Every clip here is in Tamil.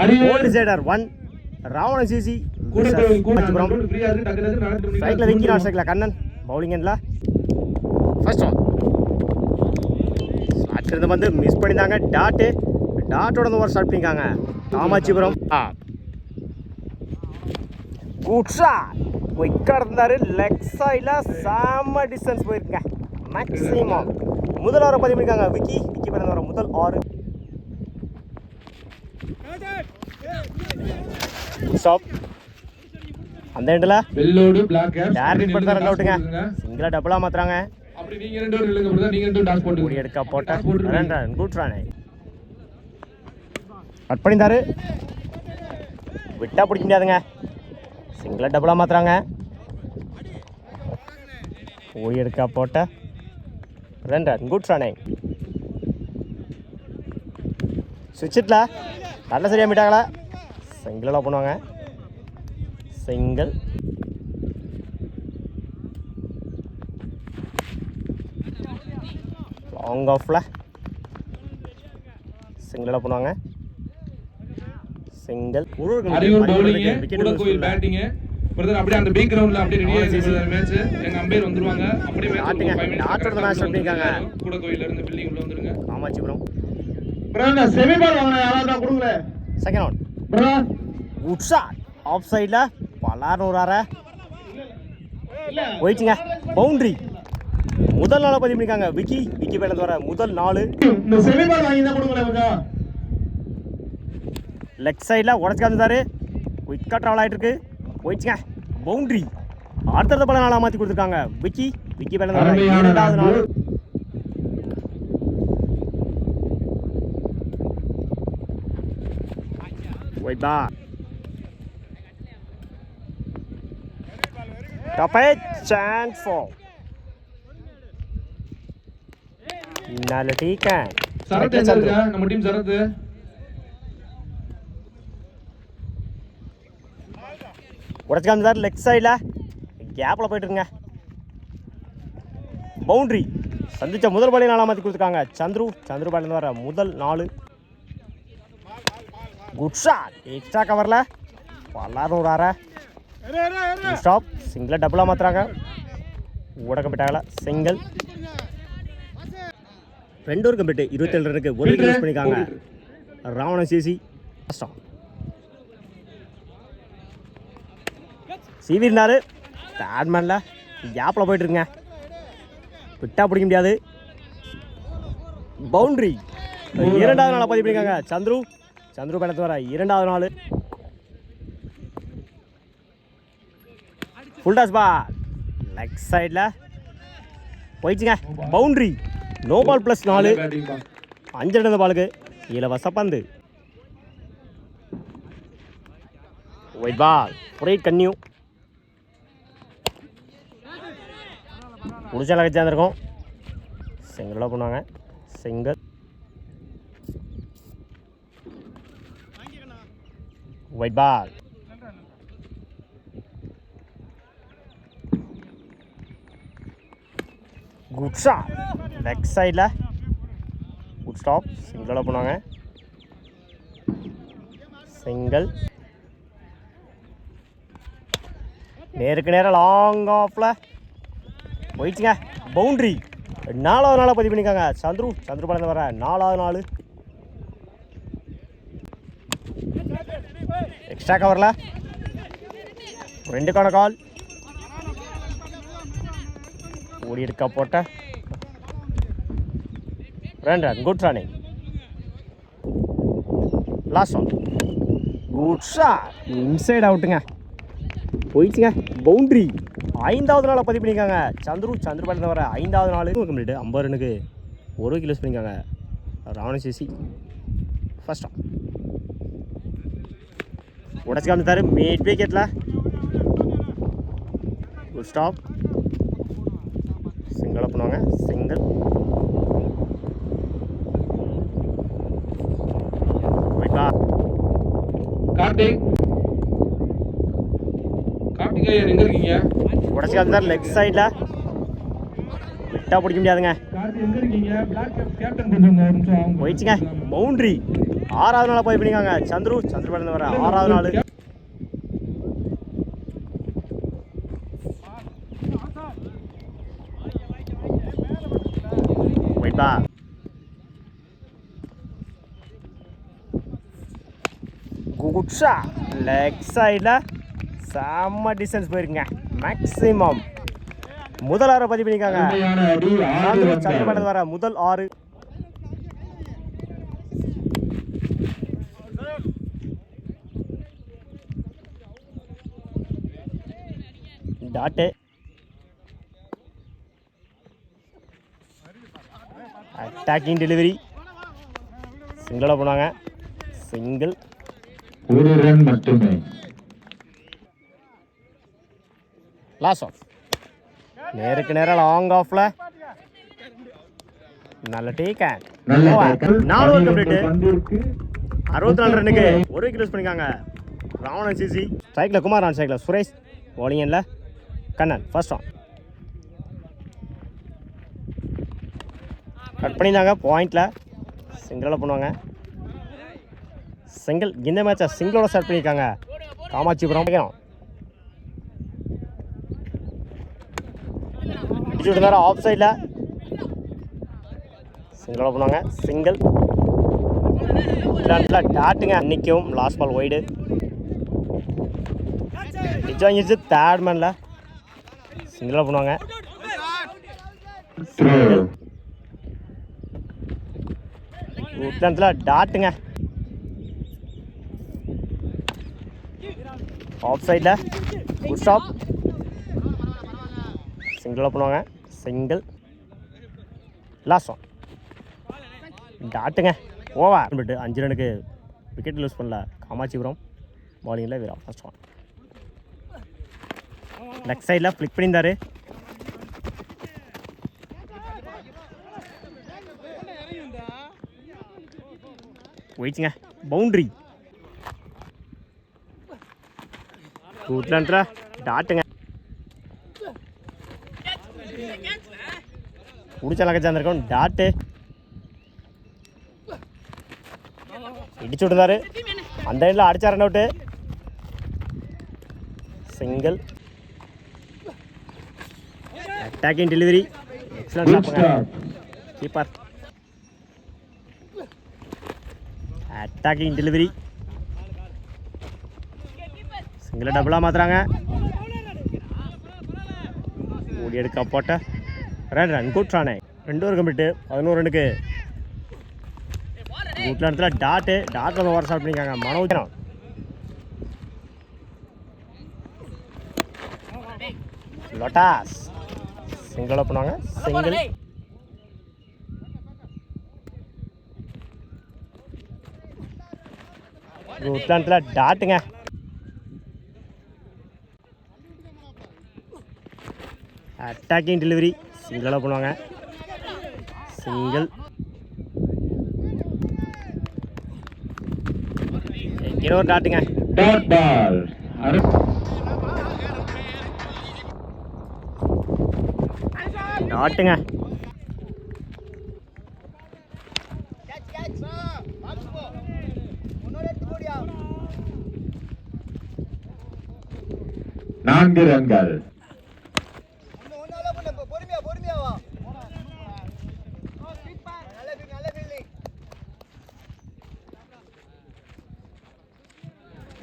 ஓல்ட் சைடர் 1 ராவண சிசி ஸ்ட்ரைக்ல விக்கி நான் ஸ்ட்ரைக்ல கண்ணன் பவுலிங் எண்ட்ல ஃபர்ஸ்ட் ஒன் அடுத்து வந்து மிஸ் பண்ணிட்டாங்க டாட்டோட ஓவர் ஸ்டார்ட் பண்ணிருக்காங்க காமாட்சிபுரம் குட் ஷாட் குயிக்கா இருந்தாரு லெக் சைடுல செம்ம டிஸ்டன்ஸ் போயிருங்க மேக்ஸிமம் முதல் ஓவர் 10 பண்ணிருக்காங்க விக்கி பண்ண வர முதல் ஓவர் ஸ்டாப் அந்த எண்ட்ல வெல்லோடு பிளாக் கேப் டார்கெட் பண்ணி ரன் அவுட்ங்க சிங்கிளா டபுளா மாத்துறாங்க அப்படி நீங்க ரெண்டு ஓவர் நில்லுங்க பிரதர் நீங்க ரெண்டு டாஸ் போட்டு ஓடி எடுக்க போட்ட ரன் குட் ரன் கட் பண்ணிட்டாரு விட்டா பிடிக்க முடியாதுங்க சிங்கிளா டபுளா மாத்துறாங்க ஓடி எடுக்க போட்ட ரன் குட் ரன் சுவிட்ச்ல நல்ல சரியா மீட்டாங்களா சிங்கிளா பண்ணுவாங்க சிங்கிள் லாங் ஆஃப்ல சிங்கிளா பண்ணுவாங்க சிங்கிள் அரியூர் பவுலிங் கூட கோயில் பேட்டிங் பிரதர் அப்படியே அந்த பேக் கிரவுண்ட்ல அப்படியே ரெடியா இருக்கு மேட்ச் எங்க அம்பையர் வந்துருவாங்க அப்படியே மேட்ச் டாட்டோட மேட்ச் பண்ணிருக்காங்க கூட கோயில்ல இருந்து பில்டிங் உள்ள வந்துருங்க காமாட்சிபுரம் பிரதர் செமி பால் வாங்குன யாராவது கொடுங்க second one brother good shot off சைடுல பலானூரார போயிடுச்சுங்க பவுண்டரி முதல் நாள 10 பண்ணிருக்காங்க விக்கி பேலந்து வர முதல் 4 இந்த செமி பால் வாங்கி தான் கொடுங்க கொஞ்சம் லெக் சைடில் உடச்சி காமிச்சாரு குயிக்காக ட்ராவல் ஆகிட்டு இருக்கு போயிடுச்சுங்க பவுண்ட்ரி அடுத்தடுத்த பல நாளாக மாற்றி கொடுத்துருக்காங்க விக்கி பேலந்து வர இரண்டாவது நாள் போய்பா Top 8 chance for Nalati can Sarath எங்க நம்ம டீம் சரத் உடச்சு காமிச்சார் லெக் சைடில் கேப்பில் போயிட்டு இருங்க பவுண்ட்ரி சந்திச்ச முதல் பாலையும் நாளாக மாற்றி கொடுத்துருக்காங்க சந்துரு பாலேருந்து வர முதல் 4 குட் ஷாட் எக்ஸ்ட்ரா கவரில் பல்லாரூரார ஸ்டாப் சிங்கிளாக டபுளாக மாற்றுறாங்க ஊடகம் போயிட்டாங்களா சிங்கிள் 2 ஒரு கம்பிட்டு 27 ரனுக்கு ஒரு விக்கெட் யூஸ் பண்ணியிருக்காங்க ராவண சிசி கஷ்டம் சிவி இருந்தாரு பேட்மேனில் கேப்பில் போயிட்டு இருக்குங்க விட்டா பிடிக்க முடியாது பவுண்ட்ரி இரண்டாவது நாளாக பதிவு பண்ணியிருக்காங்க சந்துரு பேலத்து வர இரண்டாவது நாள் ஃபுல் டாஸ் பால் லெக் சைடில் போயிடுச்சுங்க boundary no ball plus 4 5 run பாலுக்கு இலவச பந்து ஒயிட் பால் புரைட் கன்னியூ பிடிச்ச லகச்சா இருந்திருக்கும் சிங்கிளாக பண்ணுவாங்க single wide ball good shot leg சைடில் குட் ஸ்டாப் சிங்கிளாக பண்ணுவாங்க சிங்கிள் நேருக்கு நேரம் லாங் ஆஃபில் போயிடுச்சுங்க பவுண்ட்ரி 4வது நாளாக பதிவு பண்ணியிருக்காங்க சந்துரு பழந்து வர 4வது நாள் எக்ஸ்ட்ரா கவரில் 2க்கான கால் ஓடி எடுக்க போட்ட run good running last one good shot inside அவுட்டுங்க போயிடுச்சுங்க பவுண்ட்ரி 5வது நாளாக பதிவு பண்ணியிருக்காங்க சந்துரு பழந்து வர 5வது நாள் கம்ப்ளீட் 50 ரனுக்கு ஒரு விக்கெட் யூஸ் பண்ணியிருக்காங்க ராவண சிசி ஃபர்ஸ்ட் ஆஃப் உடச்சு காமிச்சாரு மிட் விக்கெட்டில் குட் ஸ்டாப் சிங்கிளாக பண்ணுவாங்க சிங்கிள் கார்த்திகேயன் எங்க இருக்கீங்க உடச்சு காமிச்சார் லெக் சைடில் விட்டா பிடிக்க முடியாதுங்க கார்த்தி எங்க இருக்கீங்க பிளாக் கேப்டன் கொஞ்சம் போயிடுச்சுங்க பவுண்ட்ரி 6வது நாளாக பதிவு பண்ணிக்காங்க சந்திரபாண்டியன் வர 6வது நாள். போயிட்டா குட் ஷாட் லெக் சைடில் செம்ம டிஸ்டன்ஸ் போயிருக்குங்க. மேக்ஸிமம் முதல் 6 பதிவு பண்ணிக்காங்க சந்திரபாண்டியன் வர முதல் 6. டாட்டு அட்டாக்கிங் டெலிவரி சிங்கிளாக போனாங்க. சிங்கிள் ஒரு ரன் மட்டுமே. லாஸ் ஆஃப் நேருக்கு நேரம் லாங் ஆஃப்ல நல்ல டேக் அண்ட் 4 ஓவர் கம்ப்ளீட். 64 ரன்னுக்கு 1 விக்கெட் லூஸ் பண்ணிக்காங்க. ராவணன் சிசி ஸ்ட்ரைக்கில் குமார் ஆன் ஸ்ட்ரைக்கில் சுரேஷ் பவுலிங்கில் கண்ணன் ஃபர்ஸ்ட் ஆன் கட் பண்ணியிருந்தாங்க. பாயிண்டில் சிங்கிளாக பண்ணுவாங்க. சிங்கிள் இந்த மேட்சை சிங்கிளோட ஸ்டார்ட் பண்ணியிருக்காங்க காமாட்சிபுரம். அடிச்சுட்டு இருந்தாரு ஆஃப் சைடில் சிங்கிளாக பண்ணுவாங்க. சிங்கிள் டாட்டுங்க. அன்னைக்கும் லாஸ்ட் பால் ஒய்டு டிச் வாங்கிடுச்சு. தேர்ட் மேனில் சிங்கிளாக பண்ணுவாங்க. உட்லத்தில் டாட்டுங்க. ஆஃப் சைடில் குட் ஸ்டாப் சிங்கிளாக பண்ணுவாங்க. சிங்கிள் லாஸ்ட் ஆன் டாட்டுங்க. ஓவர் 5 ரனுக்கு விக்கெட் லூஸ் பண்ணல காமாட்சிபுரம். பாலிங்கில் வீரா ஃபர்ஸ்ட் ஆன் லெக் சைடில் ஃப்ளிக் பண்ணியிருந்தாரு. போயிடுச்சுங்க பவுண்ட்ரி. கூட்லன்ட்ல டாட்டுங்க. பிடிச்ச லக்கச்சாந்திருக்கோம் டாட்டு இடிச்சு விட்டுருந்தாரு. அந்த இடத்துல அடிச்சா run out. Single attacking delivery excellent keeper. Attacking delivery single டபுளாக மாற்றுறாங்க. ஓடி எடுக்க போட்ட run good Rane 2 over complete. 11 ரனுக்கு கூட்டில் இடத்துல டாட்டில் ஓவர் ஸ்டார்ட் பண்ணியிருக்காங்க மனோஜ். லொட்டாஸ் சிங்கிளாக பண்ணுவாங்க. சிங்கிள் கூட்டில் டாட்டுங்க. அட்டாக்கிங் டெலிவரி சிங்கிளாக பண்ணுவாங்க. சிங்கிள் ஒரு டாட்டுங்க. Dot ball டாட்டுங்க. நான்கு ரன்கள்.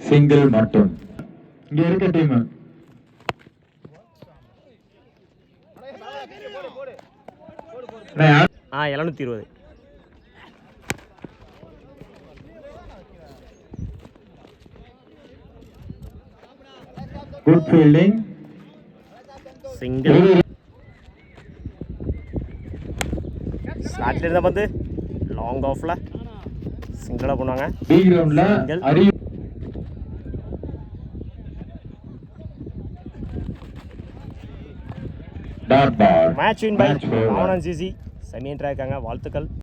சிங்கிள் மட்டும். இங்க இருக்க டீம் 720. Good fielding. சிங்கிள் ஸ்லாட்ல இருந்தா வந்து லாங் ஆஃப்ல சிங்கிளா பண்ணுவாங்க. பி கிரவுண்ட்ல அரி dot ball. Match win by Ravanan CC. Semi என்ட்ரா இருக்காங்க. வாழ்த்துக்கள்.